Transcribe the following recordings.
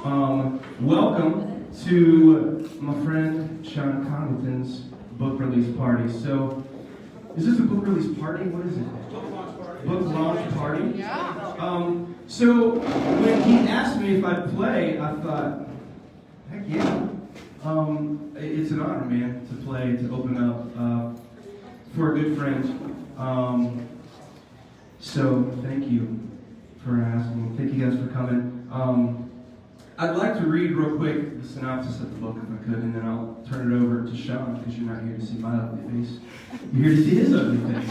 Welcome to my friend Shawn Congleton's book release party. So, is this a book release party? What is it? Book launch party? Yeah. So, when he asked me if I'd play, I thought, heck yeah. It's an honor, man, to play, to open up for a good friend. So, thank you for asking. Thank you guys for coming. I'd like to read real quick the synopsis of the book if I could, and then I'll turn it over to Shawn, because you're not here to see my ugly face. You're here to see his ugly face.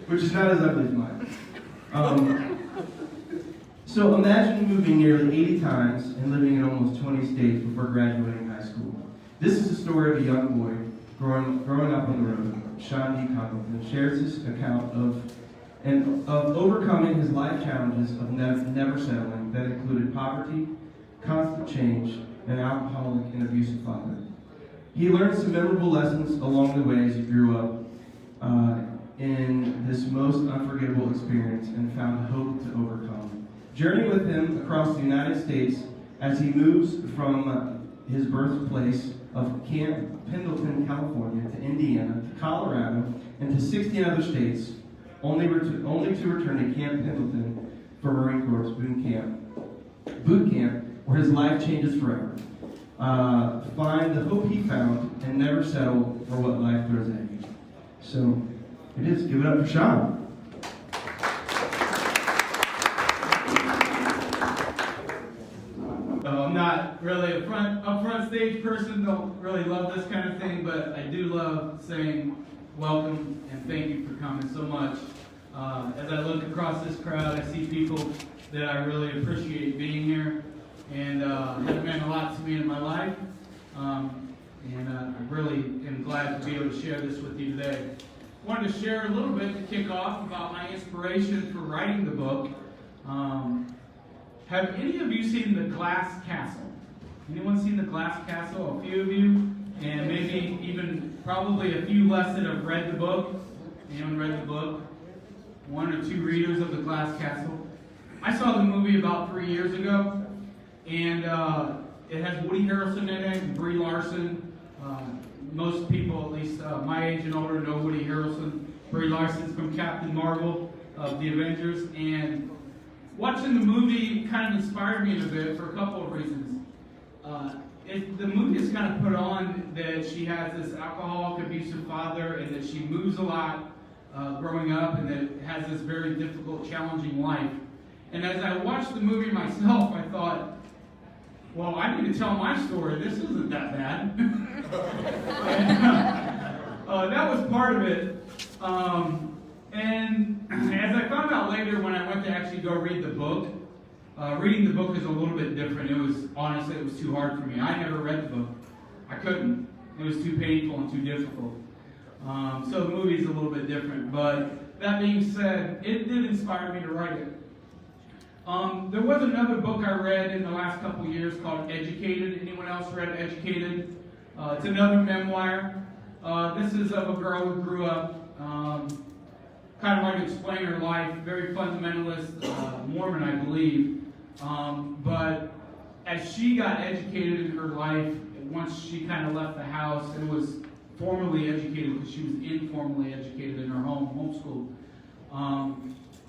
Which is not as ugly as mine. So imagine moving nearly 80 times and living in almost 20 states before graduating high school. This is the story of a young boy growing up on the road. Shawn D. Congleton shares his account of overcoming his life challenges of never settling that included poverty, constant change, and an alcoholic and abusive father. He learned some memorable lessons along the way as he grew up in this most unforgettable experience and found hope to overcome. Journey with him across the United States as he moves from his birthplace of Congleton, California, to Indiana, to Colorado, and to 16 other states, only to return to Camp Pendleton for Marine Corps boot camp, where his life changes forever. Find the hope he found and never settle for what life throws at you. So, it is. Give it up for Shawn. I'm not really a front stage person, don't really love this kind of thing, but I do love saying welcome and thank you for coming so much. As I look across this crowd, I see people that I really appreciate being here, and have meant a lot to me in my life, and I really am glad to be able to share this with you today. I wanted to share a little bit to kick off about my inspiration for writing the book. Have any of you seen The Glass Castle? Anyone seen The Glass Castle? A few of you, and maybe even probably a few less that have read the book. Anyone read the book? One or two readers of The Glass Castle. I saw the movie about 3 years ago, and it has Woody Harrelson in it and Brie Larson. Most people, at least my age and older, know Woody Harrelson. Brie Larson's from Captain Marvel of the Avengers, and watching the movie kind of inspired me a bit for a couple of reasons. The movie is kind of put on that she has this alcoholic, abusive father, and that she moves a lot growing up, and that has this very difficult, challenging life. And as I watched the movie myself, I thought, well, I need to tell my story. This isn't that bad. And, that was part of it. And as I found out later when I went to actually go read the book, reading the book is a little bit different. Honestly, it was too hard for me. I never read the book. I couldn't. It was too painful and too difficult. So the movie's a little bit different. But that being said, it did inspire me to write it. There was another book I read in the last couple of years called Educated. Anyone else read Educated? It's another memoir. This is of a girl who grew up kind of like to explain her life, very fundamentalist, Mormon, I believe. But as she got educated in her life, once she kind of left the house and was formally educated, because she was informally educated in her home, homeschooled,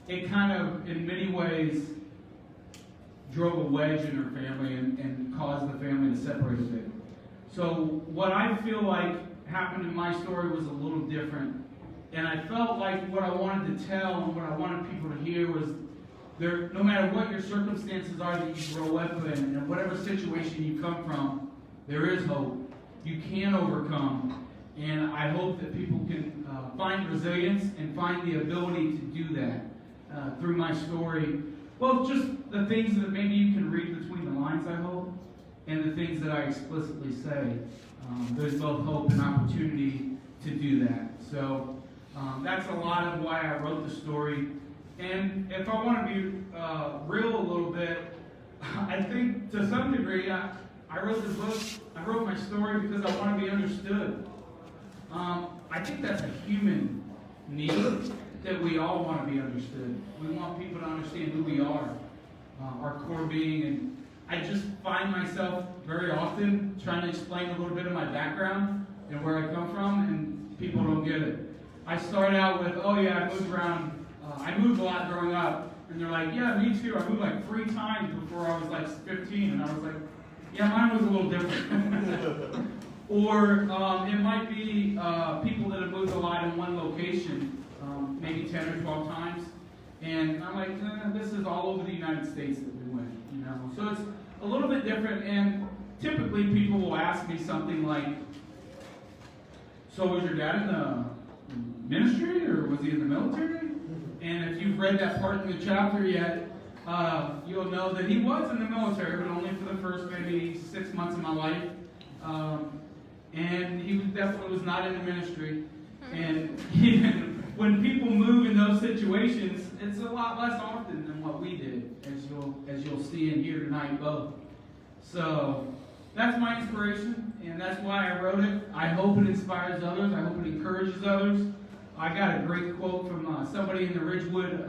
it kind of, in many ways, drove a wedge in her family and caused the family to separate a bit. So what I feel like happened in my story was a little different. And I felt like what I wanted to tell and what I wanted people to hear was no matter what your circumstances are that you grow up in, and whatever situation you come from, there is hope. You can overcome. And I hope that people can find resilience and find the ability to do that through my story. Well, just the things that maybe you can read between the lines, I hope, and the things that I explicitly say. There's both hope and opportunity to do that. So that's a lot of why I wrote the story. And if I want to be real a little bit, I think to some degree I wrote the book, I wrote my story because I want to be understood. I think that's a human need, that we all want to be understood. We want people to understand who we are. our core being. And I just find myself very often trying to explain a little bit of my background and where I come from, and people don't get it. I start out with, oh yeah, I moved around. I moved a lot growing up. And they're like, yeah, me too. I moved like 3 times before I was like 15. And I was like, yeah, mine was a little different. Or it might be people that have moved a lot in one location, maybe 10 or 12 times. And I'm like, this is all over the United States that we went, you know. So it's a little bit different. And typically people will ask me something like, so was your dad in the ministry or was he in the military? And if you've read that part in the chapter yet, you'll know that he was in the military, but only for the first maybe 6 months of my life. And he definitely was not in the ministry. And even when people move in those situations, it's a lot less often than what we did, as you'll see and hear tonight both. So that's my inspiration, and that's why I wrote it. I hope it inspires others. I hope it encourages others. I got a great quote from somebody in the Ridgewood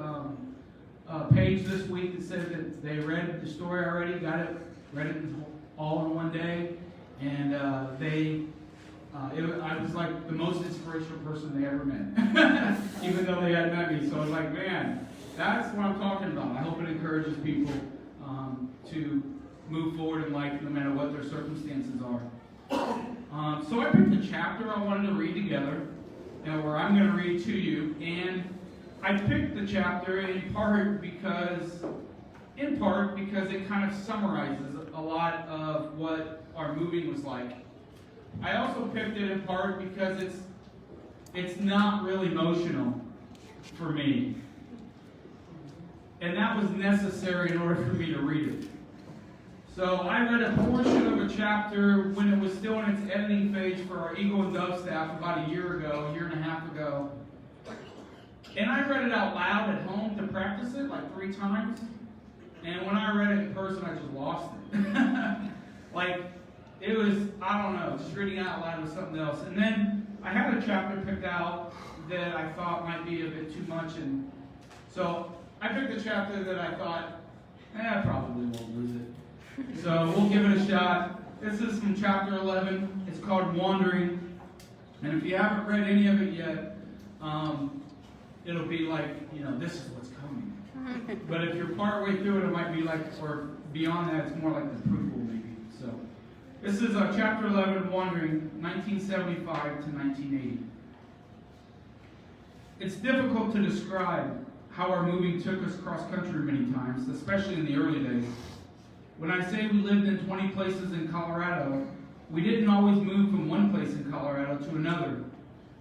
page this week that said that they read the story already, read it all in one day, and I was like the most inspirational person they ever met, even though they hadn't met me. So I was like, man, that's what I'm talking about. I hope it encourages people to move forward in life no matter what their circumstances are. So I picked a chapter I wanted to read together, where I'm going to read to you, and I picked the chapter in part because it kind of summarizes a lot of what our moving was like. I also picked it in part because it's not really emotional for me, and that was necessary in order for me to read it. So I read a portion of a chapter when it was still in its editing phase for our Eagle and Dove staff about a year and a half ago. And I read it out loud at home to practice it like 3 times. And when I read it in person, I just lost it. Like, it was, I don't know, just reading out loud was something else. And then I had a chapter picked out that I thought might be a bit too much. And so I picked a chapter that I thought, I probably won't lose it. So we'll give it a shot. This is from chapter 11. It's called Wandering. And if you haven't read any of it yet, it'll be like, this is what's coming. But if you're partway through it, it might be like, or beyond that, it's more like the prequel maybe. So this is chapter 11, Wandering, 1975 to 1980. It's difficult to describe how our moving took us cross-country many times, especially in the early days. When I say we lived in 20 places in Colorado, we didn't always move from one place in Colorado to another.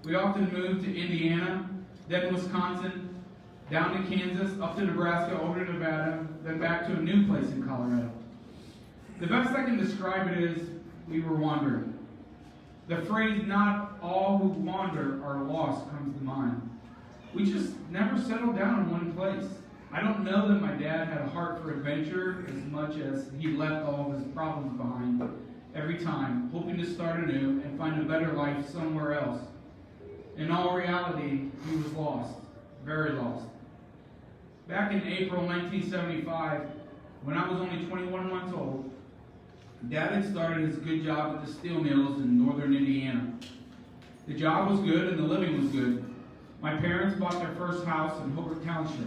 We often moved to Indiana, then Wisconsin, down to Kansas, up to Nebraska, over to Nevada, then back to a new place in Colorado. The best I can describe it is we were wandering. The phrase, not all who wander are lost, comes to mind. We just never settled down in one place. I don't know that my dad had a heart for adventure as much as he left all of his problems behind every time, hoping to start anew and find a better life somewhere else. In all reality, he was lost, very lost. Back in April 1975, when I was only 21 months old, Dad had started his good job at the steel mills in northern Indiana. The job was good and the living was good. My parents bought their first house in Hobart Township.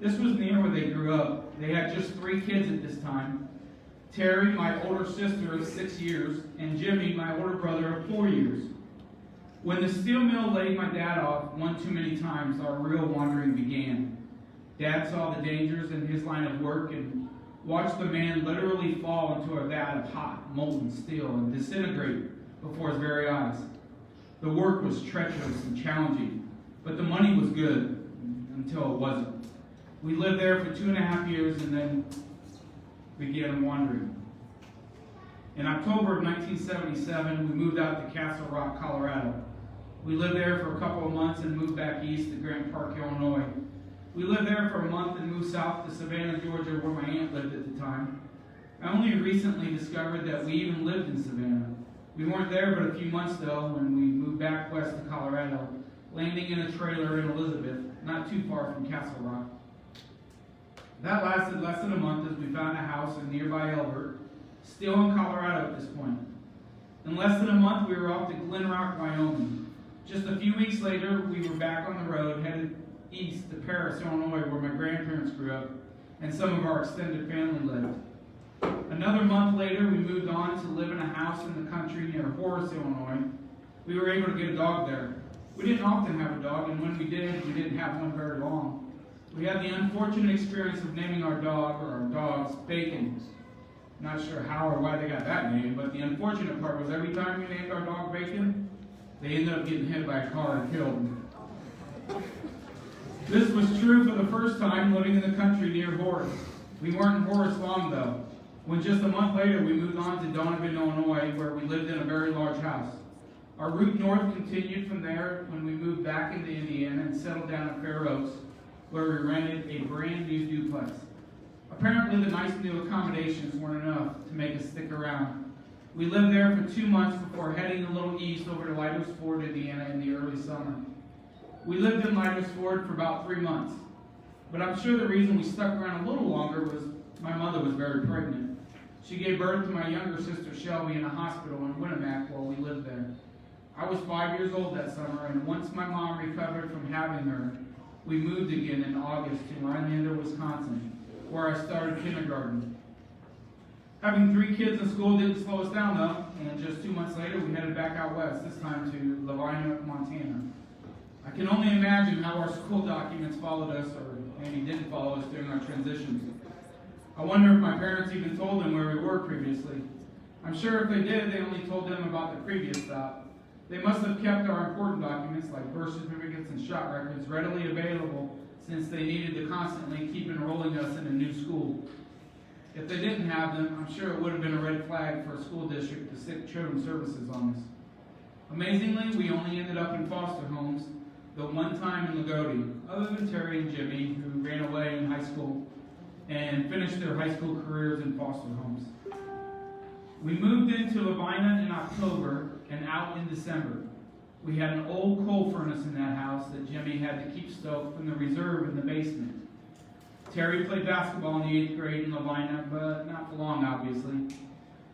This was near where they grew up. They had just 3 kids at this time. Terry, my older sister of 6 years, and Jimmy, my older brother of 4 years. When the steel mill laid my dad off one too many times, our real wandering began. Dad saw the dangers in his line of work and watched the man literally fall into a vat of hot, molten steel and disintegrate before his very eyes. The work was treacherous and challenging, but the money was good until it wasn't. We lived there for 2.5 years and then began wandering. In October of 1977, we moved out to Castle Rock, Colorado. We lived there for a couple of months and moved back east to Grant Park, Illinois. We lived there for a month and moved south to Savannah, Georgia, where my aunt lived at the time. I only recently discovered that we even lived in Savannah. We weren't there but a few months though when we moved back west to Colorado, landing in a trailer in Elizabeth, not too far from Castle Rock. That lasted less than a month as we found a house in nearby Elbert, still in Colorado at this point. In less than a month, we were off to Glen Rock, Wyoming. Just a few weeks later, we were back on the road, headed east to Paris, Illinois, where my grandparents grew up, and some of our extended family lived. Another month later, we moved on to live in a house in the country near Horace, Illinois. We were able to get a dog there. We didn't often have a dog, and when we did, we didn't have one very long. We had the unfortunate experience of naming our dog, or our dogs, Bacon. Not sure how or why they got that name, but the unfortunate part was every time we named our dog Bacon, they ended up getting hit by a car and killed. This was true for the first time living in the country near Horace. We weren't in Horace long, though. When just a month later, we moved on to Donovan, Illinois, where we lived in a very large house. Our route north continued from there when we moved back into Indiana and settled down at Fair Oaks, where we rented a brand new duplex. Apparently, the nice new accommodations weren't enough to make us stick around. We lived there for 2 months before heading a little east over to Lighthouse Ford, Indiana in the early summer. We lived in Lighthouse Ford for about 3 months, but I'm sure the reason we stuck around a little longer was my mother was very pregnant. She gave birth to my younger sister Shelby in a hospital in Winnemac while we lived there. I was 5 years old that summer, and once my mom recovered from having her, we moved again in August to Rhinelander, Wisconsin, where I started kindergarten. Having 3 kids in school didn't slow us down, though, and just 2 months later, we headed back out west, this time to Lavina, Montana. I can only imagine how our school documents followed us, or maybe didn't follow us during our transitions. I wonder if my parents even told them where we were previously. I'm sure if they did, they only told them about the previous stop. They must have kept our important documents, like birth certificates and shot records, readily available since they needed to constantly keep enrolling us in a new school. If they didn't have them, I'm sure it would have been a red flag for a school district to stick children's services on us. Amazingly, we only ended up in foster homes, the one time in Lagodi, other than Terry and Jimmy, who ran away in high school and finished their high school careers in foster homes. We moved into Lavina in October and out in December. We had an old coal furnace in that house that Jimmy had to keep stoked from the reserve in the basement. Terry played basketball in the 8th grade in Lavina, but not for long, obviously.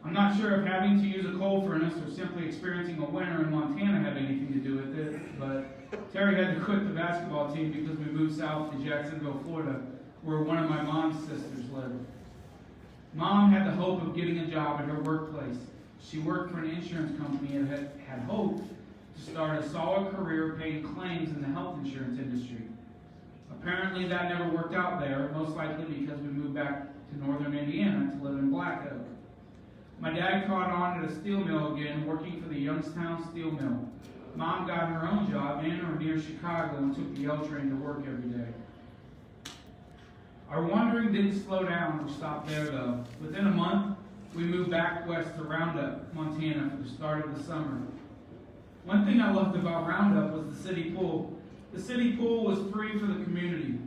I'm not sure if having to use a coal furnace or simply experiencing a winter in Montana had anything to do with it, but Terry had to quit the basketball team because we moved south to Jacksonville, Florida, where one of my mom's sisters lived. Mom had the hope of getting a job at her workplace. She worked for an insurance company and had hoped to start a solid career paying claims in the health insurance industry. Apparently that never worked out there, most likely because we moved back to northern Indiana to live in Black Oak. My dad caught on at a steel mill again, working for the Youngstown Steel Mill. Mom got her own job in or near Chicago and took the L train to work every day. Our wandering didn't slow down or stop there, though. Within a month, we moved back west to Roundup, Montana, for the start of the summer. One thing I loved about Roundup was the city pool. The city pool was free for the community.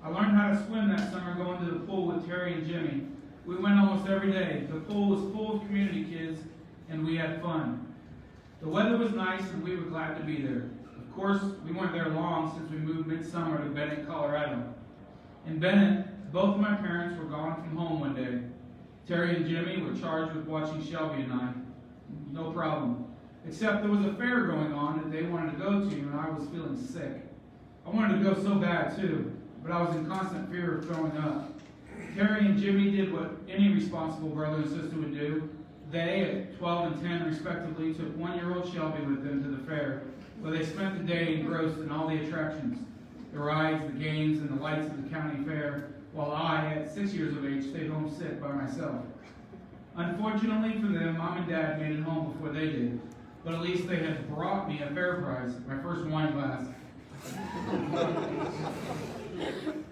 I learned how to swim that summer going to the pool with Terry and Jimmy. We went almost every day. The pool was full of community kids, and we had fun. The weather was nice, and we were glad to be there. Of course, we weren't there long since we moved midsummer to Bennett, Colorado. In Bennett, both of my parents were gone from home one day. Terry and Jimmy were charged with watching Shelby and I. No problem. Except there was a fair going on that they wanted to go to, and I was feeling sick. I wanted to go so bad, too, but I was in constant fear of throwing up. Terry and Jimmy did what any responsible brother and sister would do. They, at 12 and 10 respectively, took 1-year-old Shelby with them to the fair, where they spent the day engrossed in all the attractions, the rides, the games, and the lights of the county fair, while I, at 6 years of age, stayed home sick by myself. Unfortunately for them, Mom and Dad made it home before they did, but at least they had brought me a fair prize, my first wine glass.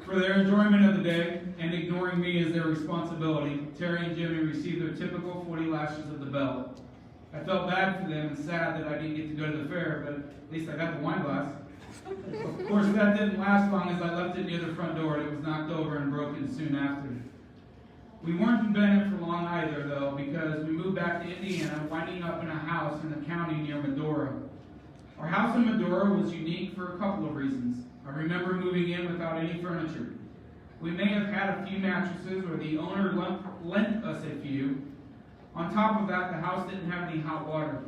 For their enjoyment of the day, and ignoring me as their responsibility, Terry and Jimmy received their typical 40 lashes of the belt. I felt bad for them and sad that I didn't get to go to the fair, but at least I got the wine glass. Of course, that didn't last long as I left it near the front door and it was knocked over and broken soon after. We weren't in Bennett for long either, though, because we moved back to Indiana, winding up in a house in the county near Medora. Our house in Medora was unique for a couple of reasons. I remember moving in without any furniture. We may have had a few mattresses, or the owner lent us a few. On top of that, the house didn't have any hot water.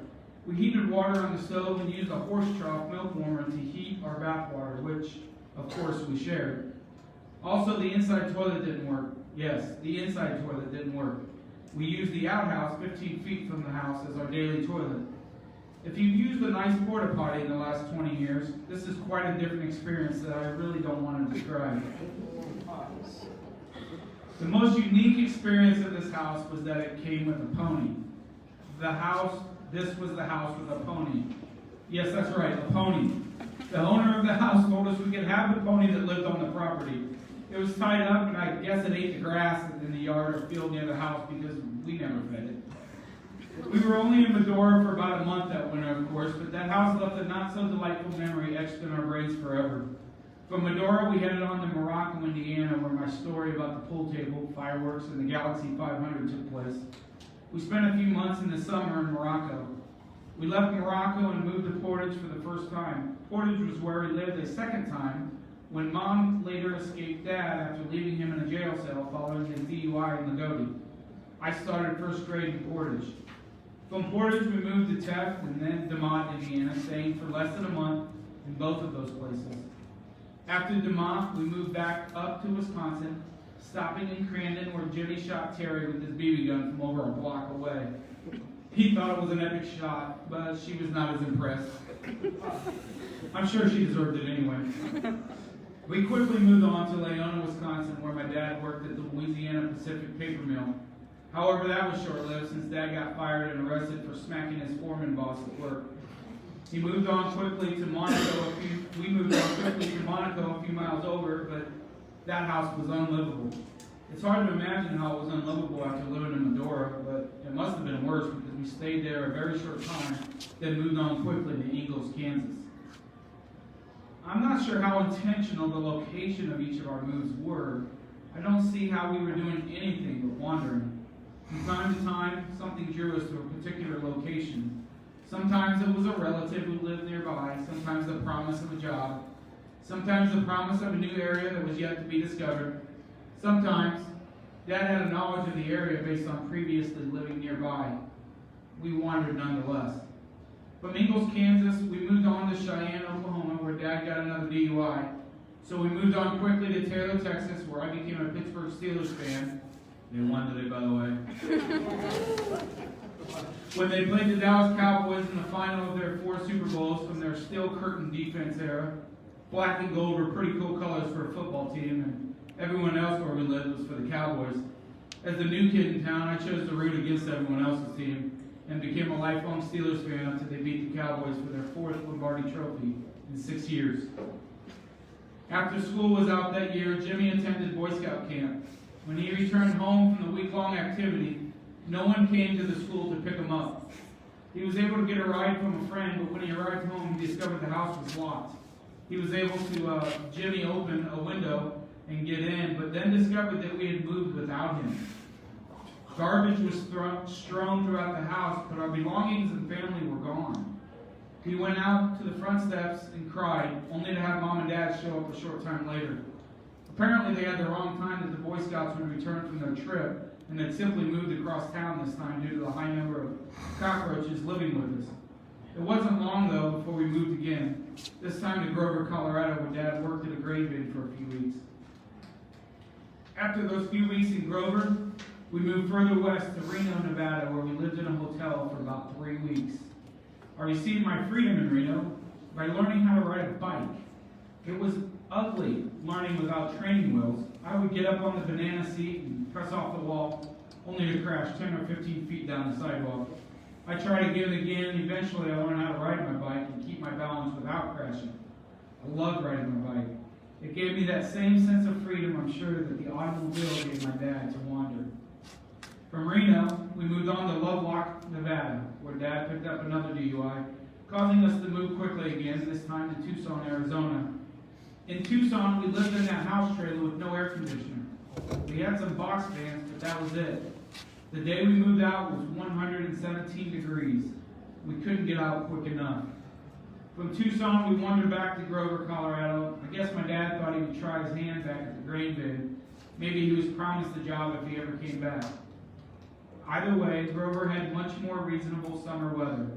We heated water on the stove and used a horse trough milk warmer to heat our bath water, which, of course, we shared. Also, the inside toilet didn't work. Yes, the inside toilet didn't work. We used the outhouse 15 feet from the house as our daily toilet. If you've used a nice porta potty in the last 20 years, this is quite a different experience that I really don't want to describe. The most unique experience of this house was that it came with a pony. This was the house with a pony. Yes, that's right, a pony. The owner of the house told us we could have the pony that lived on the property. It was tied up, and I guess it ate the grass in the yard or field near the house because we never fed it. We were only in Medora for about a month that winter, of course, but that house left a not-so-delightful memory etched in our brains forever. From Medora, we headed on to Morocco, Indiana, where my story about the pool table, fireworks, and the Galaxy 500 took place. We spent a few months in the summer in Morocco. We left Morocco and moved to Portage for the first time. Portage was where we lived a second time, when Mom later escaped Dad after leaving him in a jail cell following his DUI in Lagodi. I started first grade in Portage. From Portage, we moved to Teft and then DeMont, Indiana, staying for less than a month in both of those places. After DeMont, we moved back up to Wisconsin, stopping in Crandon where Jimmy shot Terry with his BB gun from over a block away. He thought it was an epic shot, but she was not as impressed. I'm sure she deserved it anyway. We quickly moved on to Leona, Wisconsin, where my dad worked at the Louisiana Pacific Paper Mill. However, that was short-lived since Dad got fired and arrested for smacking his foreman boss at work. We moved on quickly to Monaco a few miles over, but that house was unlivable. It's hard to imagine how it was unlivable after living in Medora, but it must have been worse because we stayed there a very short time, then moved on quickly to Ingalls, Kansas. I'm not sure how intentional the location of each of our moves were. I don't see how we were doing anything but wandering. From time to time, something drew us to a particular location. Sometimes it was a relative who lived nearby, sometimes the promise of a job, sometimes the promise of a new area that was yet to be discovered. Sometimes, Dad had a knowledge of the area based on previously living nearby. We wandered nonetheless. From Ingalls, Kansas, we moved on to Cheyenne, Oklahoma, where Dad got another DUI. So we moved on quickly to Taylor, Texas, where I became a Pittsburgh Steelers fan. They won today, by the way. When they played the Dallas Cowboys in the final of their 4 Super Bowls from their steel curtain defense era. Black and gold were pretty cool colors for a football team, and everyone else where we lived was for the Cowboys. As the new kid in town, I chose to root against everyone else's team and became a lifelong Steelers fan until they beat the Cowboys for their 4th Lombardi Trophy in 6 years. After school was out that year, Jimmy attended Boy Scout camp. When he returned home from the week-long activity, no one came to the school to pick him up. He was able to get a ride from a friend, but when he arrived home, he discovered the house was locked. He was able to, Jimmy open a window and get in, but then discovered that we had moved without him. Garbage was strewn throughout the house, but our belongings and family were gone. He went out to the front steps and cried, only to have Mom and Dad show up a short time later. Apparently they had the wrong time that the Boy Scouts would return from their trip, and had simply moved across town this time due to the high number of cockroaches living with us. It wasn't long, though, before we moved again, this time to Grover, Colorado, where Dad worked at a grain bin for a few weeks. After those few weeks in Grover, we moved further west to Reno, Nevada, where we lived in a hotel for about 3 weeks. I received my freedom in Reno by learning how to ride a bike. It was ugly learning without training wheels. I would get up on the banana seat and press off the wall, only to crash 10 or 15 feet down the sidewalk. I tried again and again. Eventually, I learned how to ride my bike and keep my balance without crashing. I loved riding my bike. It gave me that same sense of freedom, I'm sure, that the automobile gave my dad to wander. From Reno, we moved on to Lovelock, Nevada, where Dad picked up another DUI, causing us to move quickly again, this time to Tucson, Arizona. In Tucson, we lived in that house trailer with no air conditioner. We had some box fans, but that was it. The day we moved out was 117 degrees. We couldn't get out quick enough. From Tucson, we wandered back to Grover, Colorado. I guess my dad thought he would try his hand back at the grain bin Maybe he was promised a job if he ever came back. Either way, Grover had much more reasonable summer weather.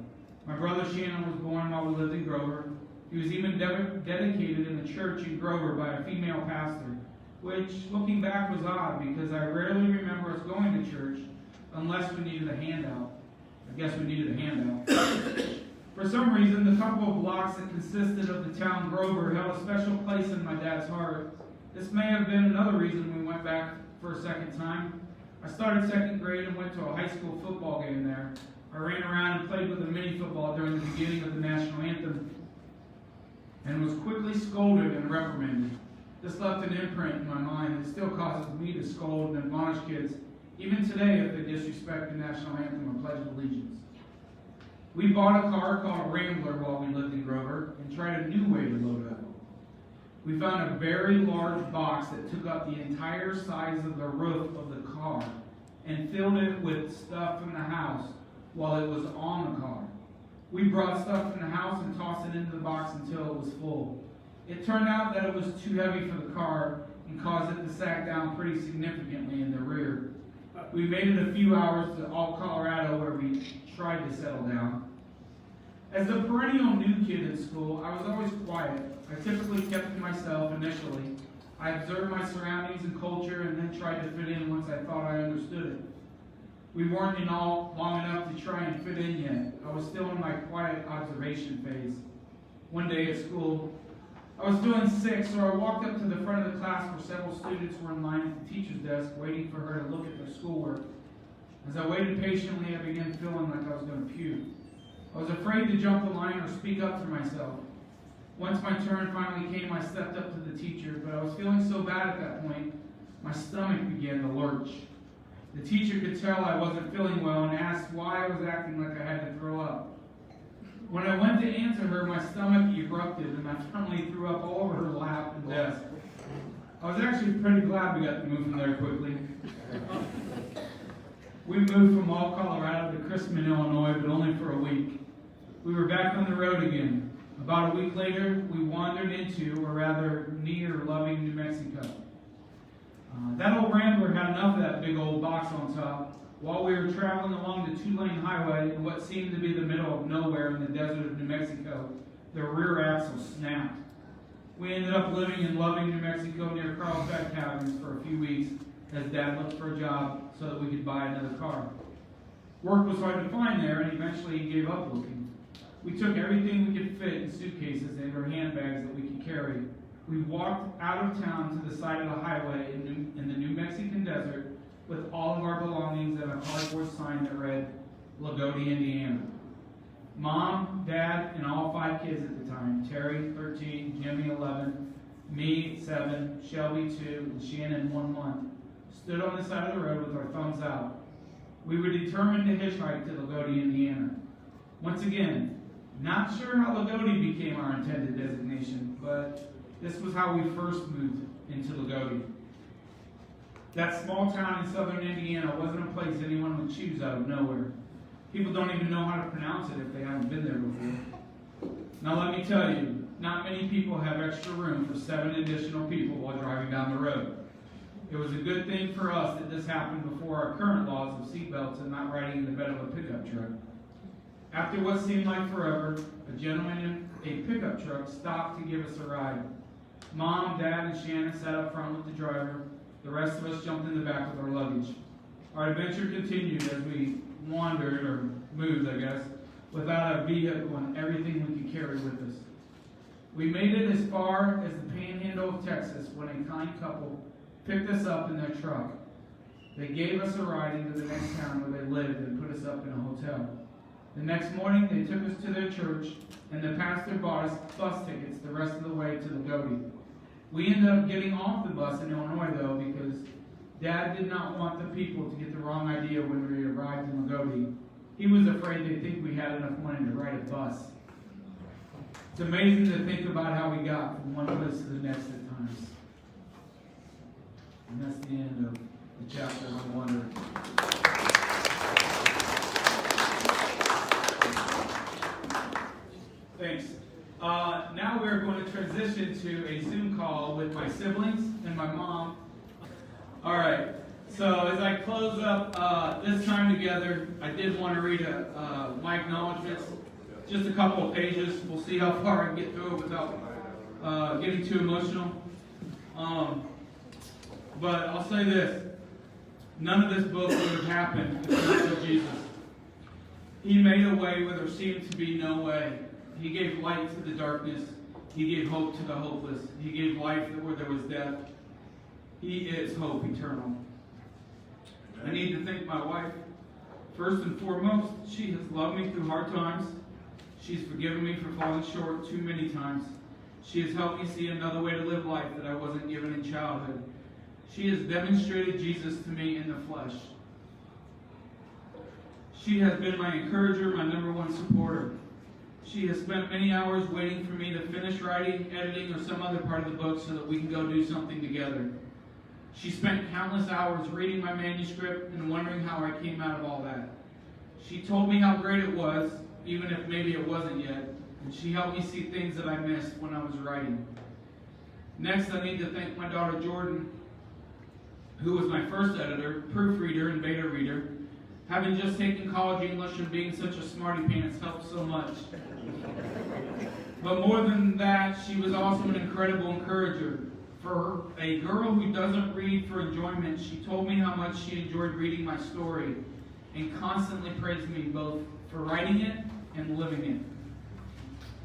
My brother Shannon was born while we lived in Grover. He was even dedicated in the church in Grover by a female pastor, which, looking back, was odd because I rarely remember us going to church unless we needed a handout. I guess we needed a handout. For some reason, the couple of blocks that consisted of the town Grover held a special place in my dad's heart. This may have been another reason we went back for a second time. I started second grade and went to a high school football game there. I ran around and played with a mini football during the beginning of the national anthem and was quickly scolded and reprimanded. This left an imprint in my mind that still causes me to scold and admonish kids, even today, if they disrespect the national anthem or pledge allegiance. We bought a car called Rambler while we lived in Grover and tried a new way to load up. We found a very large box that took up the entire size of the roof of the car and filled it with stuff from the house while it was on the car. We brought stuff from the house and tossed it into the box until it was full. It turned out that it was too heavy for the car and caused it to sag down pretty significantly in the rear. We made it a few hours to all Colorado where we tried to settle down. As a perennial new kid in school, I was always quiet. I typically kept to myself initially. I observed my surroundings and culture and then tried to fit in once I thought I understood it. We weren't in all long enough to try and fit in yet. I was still in my quiet observation phase. One day at school, I was doing sick, so I walked up to the front of the class where several students were in line at the teacher's desk waiting for her to look at their schoolwork. As I waited patiently, I began feeling like I was going to puke. I was afraid to jump the line or speak up for myself. Once my turn finally came, I stepped up to the teacher, but I was feeling so bad at that point, my stomach began to lurch. The teacher could tell I wasn't feeling well and asked why I was acting like I had to throw up. When I went to answer her, my stomach erupted and I finally threw up all over her lap and desk. I was actually pretty glad we got to move from there quickly. We moved from all Colorado to Crispin, Illinois, but only for a week. We were back on the road again. About a week later, we wandered into, or rather near, Loving, New Mexico. That old Rambler had enough of that big old box on top. While we were traveling along the two-lane highway in what seemed to be the middle of nowhere in the desert of New Mexico, the rear axle snapped. We ended up living in Loving, New Mexico near Carlsbad Cabins for a few weeks as Dad looked for a job so that we could buy another car. Work was hard to find there, and eventually he gave up looking. We took everything we could fit in suitcases and our handbags that we could carry. We walked out of town to the side of the highway in the New Mexican desert with all of our belongings and a cardboard sign that read, Lagodi, Indiana. Mom, Dad, and all 5 kids at the time, Terry, 13, Jimmy, 11, me, 7, Shelby, 2, and Shannon, 1 month, stood on the side of the road with our thumbs out. We were determined to hitchhike to Lagodi, Indiana. Once again, not sure how Lagodi became our intended designation, but this was how we first moved into Lagodi. That small town in southern Indiana wasn't a place anyone would choose out of nowhere. People don't even know how to pronounce it if they haven't been there before. Now let me tell you, not many people have extra room for 7 additional people while driving down the road. It was a good thing for us that this happened before our current laws of seatbelts and not riding in the bed of a pickup truck. After what seemed like forever, a gentleman in a pickup truck stopped to give us a ride. Mom, Dad, and Shannon sat up front with the driver. The rest of us jumped in the back with our luggage. Our adventure continued as we wandered, or moved, I guess, without a vehicle and everything we could carry with us. We made it as far as the panhandle of Texas when a kind couple picked us up in their truck. They gave us a ride into the next town where they lived and put us up in a hotel. The next morning, they took us to their church, and the pastor bought us bus tickets the rest of the way to Lagodi. We ended up getting off the bus in Illinois, though, because Dad did not want the people to get the wrong idea when we arrived in Lagodi. He was afraid they'd think we had enough money to ride a bus. It's amazing to think about how we got from one place to the next at times. And that's the end of the chapter on wonder. Thanks. Now we're going to transition to a Zoom call with my siblings and my mom. this time together, I did want to read my acknowledgments, just a couple of pages. We'll see how far I can get through it without getting too emotional. But I'll say this. None of this book would have happened if not for Jesus. He made a way where there seemed to be no way. He gave light to the darkness. He gave hope to the hopeless. He gave life where there was death. He is hope eternal. I need to thank my wife. First and foremost, she has loved me through hard times. She's forgiven me for falling short too many times. She has helped me see another way to live life that I wasn't given in childhood. She has demonstrated Jesus to me in the flesh. She has been my encourager, my number one supporter. She has spent many hours waiting for me to finish writing, editing, or some other part of the book so that we can go do something together. She spent countless hours reading my manuscript and wondering how I came out of all that. She told me how great it was, even if maybe it wasn't yet, and she helped me see things that I missed when I was writing. Next, I need to thank my daughter Jordan, who was my first editor, proofreader, and beta reader. Having just taken college English and being such a smarty pants helped so much. But more than that, she was also an incredible encourager. For a girl who doesn't read for enjoyment, she told me how much she enjoyed reading my story and constantly praised me both for writing it and living it.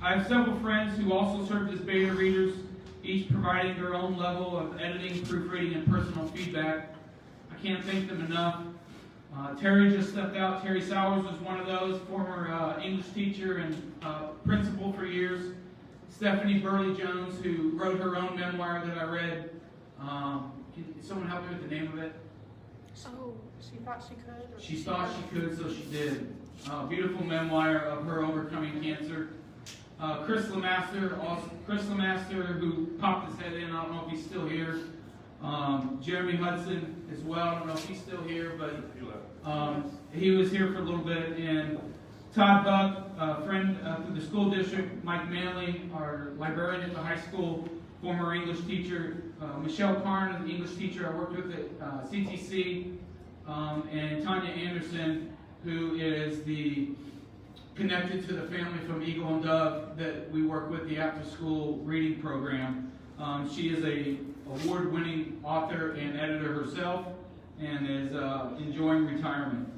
I have several friends who also served as beta readers, each providing their own level of editing, proofreading, and personal feedback. I can't thank them enough. Terry just stepped out. Terry Sowers was one of those, former English teacher and principal for years. Stephanie Burley-Jones, who wrote her own memoir that I read. Can someone help me with the name of it? Oh, she thought she could? She thought she could, so she did. Beautiful memoir of her overcoming cancer. Chris Lemaster, who popped his head in. I don't know if he's still here. Jeremy Hudson as well. I don't know if he's still here, but he was here for a little bit. And Todd Buck, a friend through the school district. Mike Manley, our librarian at the high school, former English teacher. Michelle Karn, an English teacher I worked with at CTC. And Tanya Anderson, who is connected to the family from Eagle and Dove that we work with, the after-school reading program. She is a award-winning author and editor herself and is enjoying retirement.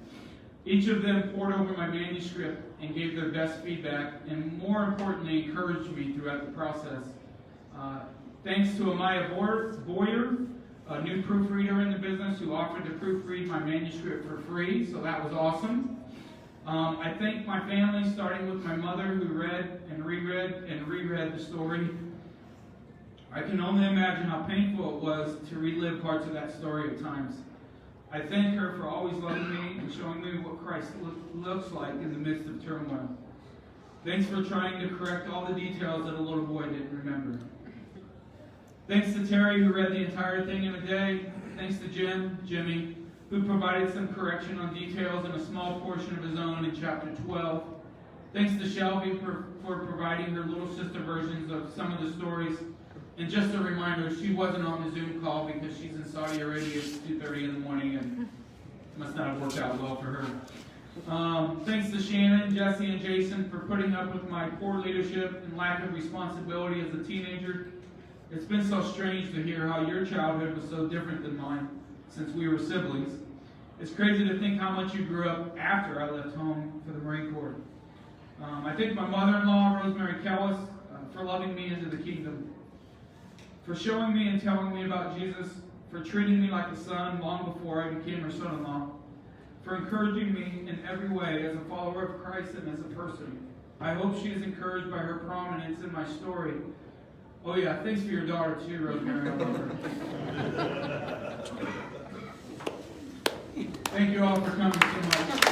Each of them poured over my manuscript and gave their best feedback and, more importantly, encouraged me throughout the process. Thanks to Amaya Boyer, a new proofreader in the business who offered to proofread my manuscript for free, so that was awesome. I thank my family, starting with my mother, who read and reread the story. I can only imagine how painful it was to relive parts of that story at times. I thank her for always loving me and showing me what Christ looks like in the midst of turmoil. Thanks for trying to correct all the details that a little boy didn't remember. Thanks to Terry, who read the entire thing in a day. Thanks to Jimmy, who provided some correction on details and a small portion of his own in chapter 12. Thanks to Shelby for providing her little sister versions of some of the stories. And just a reminder, she wasn't on the Zoom call because she's in Saudi Arabia at 2:30 in the morning and must not have worked out well for her. Thanks to Shannon, Jesse, and Jason for putting up with my poor leadership and lack of responsibility as a teenager. It's been so strange to hear how your childhood was so different than mine since we were siblings. It's crazy to think how much you grew up after I left home for the Marine Corps. I thank my mother-in-law, Rosemary Kellis, for loving me into the kingdom, for showing me and telling me about Jesus, for treating me like a son long before I became her son-in-law, for encouraging me in every way as a follower of Christ and as a person. I hope she is encouraged by her prominence in my story. Oh yeah, thanks for your daughter too, Rosemary. I love her. Thank you all for coming so much.